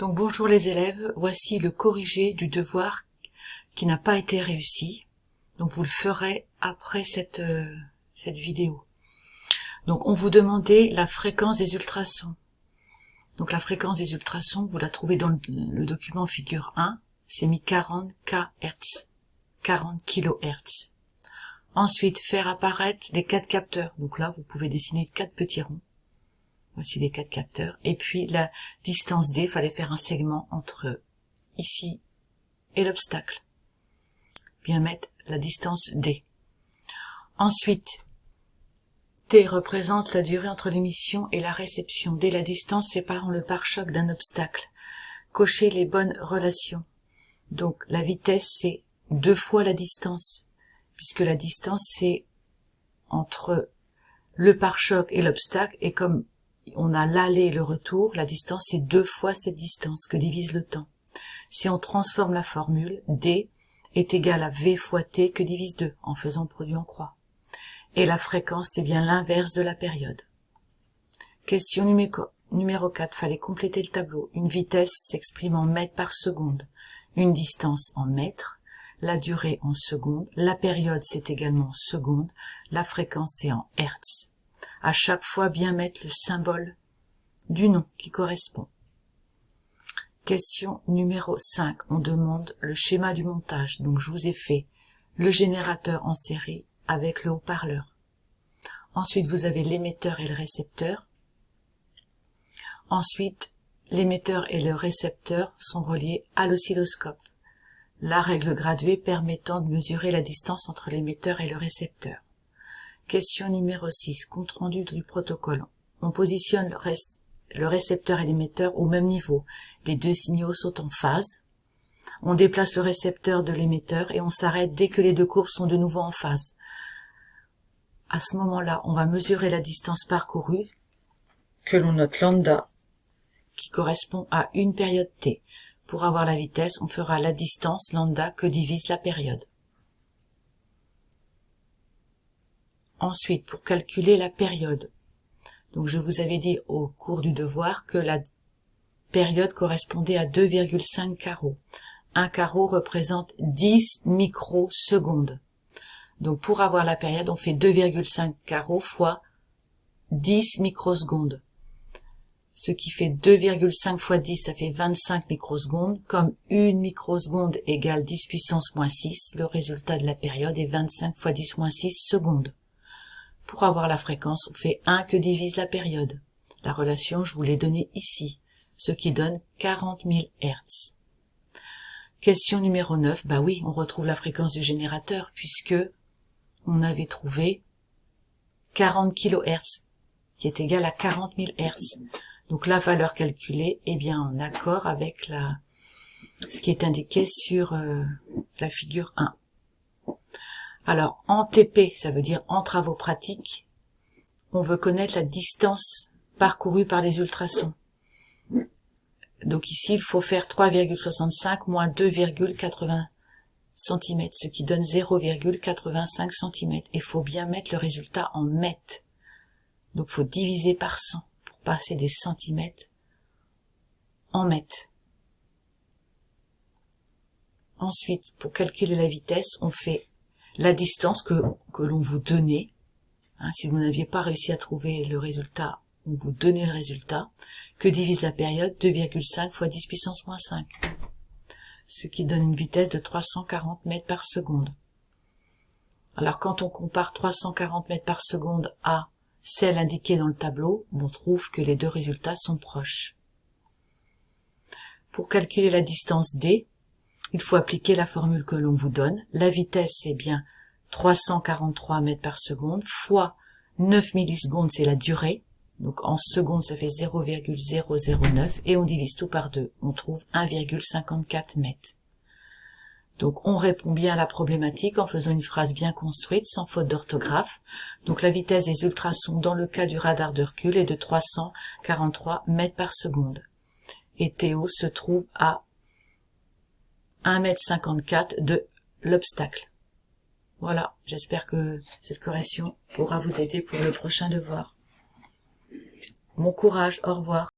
Donc bonjour les élèves, voici le corrigé du devoir qui n'a pas été réussi. Donc vous le ferez après cette vidéo. Donc on vous demandait la fréquence des ultrasons. Donc la fréquence des ultrasons, vous la trouvez dans le document figure 1, c'est mis 40 kHz, 40 kHz. Ensuite, faire apparaître les 4 capteurs. Donc là, vous pouvez dessiner 4 petits ronds. Voici les 4 capteurs. Et puis la distance D, il fallait faire un segment entre ici et l'obstacle. Bien mettre la distance D. Ensuite, T représente la durée entre l'émission et la réception. D, la distance séparant le pare-choc d'un obstacle. Cochez les bonnes relations. Donc la vitesse, c'est 2 fois la distance, puisque la distance, c'est entre le pare-choc et l'obstacle, et comme on a l'aller et le retour, la distance, c'est 2 fois cette distance que divise le temps. Si on transforme la formule, D est égal à V fois T que divise 2, en faisant le produit en croix. Et la fréquence, c'est bien l'inverse de la période. Question numéro 4, fallait compléter le tableau. Une vitesse s'exprime en mètres par seconde, une distance en mètres, la durée en secondes, la période c'est également en secondes, la fréquence c'est en hertz. À chaque fois bien mettre le symbole du nom qui correspond. Question numéro 5, on demande le schéma du montage. Donc je vous ai fait le générateur en série avec le haut-parleur. Ensuite vous avez l'émetteur et le récepteur. Ensuite l'émetteur et le récepteur sont reliés à l'oscilloscope. La règle graduée permettant de mesurer la distance entre l'émetteur et le récepteur. Question numéro 6, compte rendu du protocole. On positionne le récepteur et l'émetteur au même niveau. Les deux signaux sont en phase. On déplace le récepteur de l'émetteur et on s'arrête dès que les deux courbes sont de nouveau en phase. À ce moment-là, on va mesurer la distance parcourue, que l'on note lambda, qui correspond à une période t. Pour avoir la vitesse, on fera la distance lambda que divise la période. Ensuite, pour calculer la période, donc je vous avais dit au cours du devoir que la période correspondait à 2,5 carreaux. Un carreau représente 10 microsecondes. Donc pour avoir la période, on fait 2,5 carreaux fois 10 microsecondes. Ce qui fait 2,5 fois 10, ça fait 25 microsecondes. Comme 1 microseconde égale 10 puissance moins 6, le résultat de la période est 25 fois 10 moins 6 secondes. Pour avoir la fréquence, on fait 1 que divise la période. La relation, je vous l'ai donnée ici, ce qui donne 40 000 Hz. Question numéro 9, bah oui, on retrouve la fréquence du générateur, puisque on avait trouvé 40 kHz, qui est égal à 40 000 Hz. Donc la valeur calculée est bien en accord avec ce qui est indiqué sur la figure 1. Alors en TP, ça veut dire en travaux pratiques, on veut connaître la distance parcourue par les ultrasons. Donc ici, il faut faire 3,65 moins 2,80 cm, ce qui donne 0,85 cm. Il faut bien mettre le résultat en mètres. Donc il faut diviser par 100 pour passer des centimètres en mètres. Ensuite, pour calculer la vitesse, on fait la distance que l'on vous donnait. Si vous n'aviez pas réussi à trouver le résultat, on vous donnait le résultat, que divise la période 2,5 fois 10 puissance moins 5, ce qui donne une vitesse de 340 mètres par seconde. Alors quand on compare 340 mètres par seconde à celle indiquée dans le tableau, on trouve que les deux résultats sont proches. Pour calculer la distance D, il faut appliquer la formule que l'on vous donne. La vitesse, c'est bien 343 mètres par seconde, fois 9 millisecondes, c'est la durée. Donc en secondes, ça fait 0,009, et on divise tout par 2. On trouve 1,54 mètres. Donc on répond bien à la problématique en faisant une phrase bien construite, sans faute d'orthographe. Donc la vitesse des ultrasons dans le cas du radar de recul est de 343 mètres par seconde. Et Théo se trouve à 1,54 m de l'obstacle. Voilà, j'espère que cette correction pourra vous aider pour le prochain devoir. Bon courage, au revoir.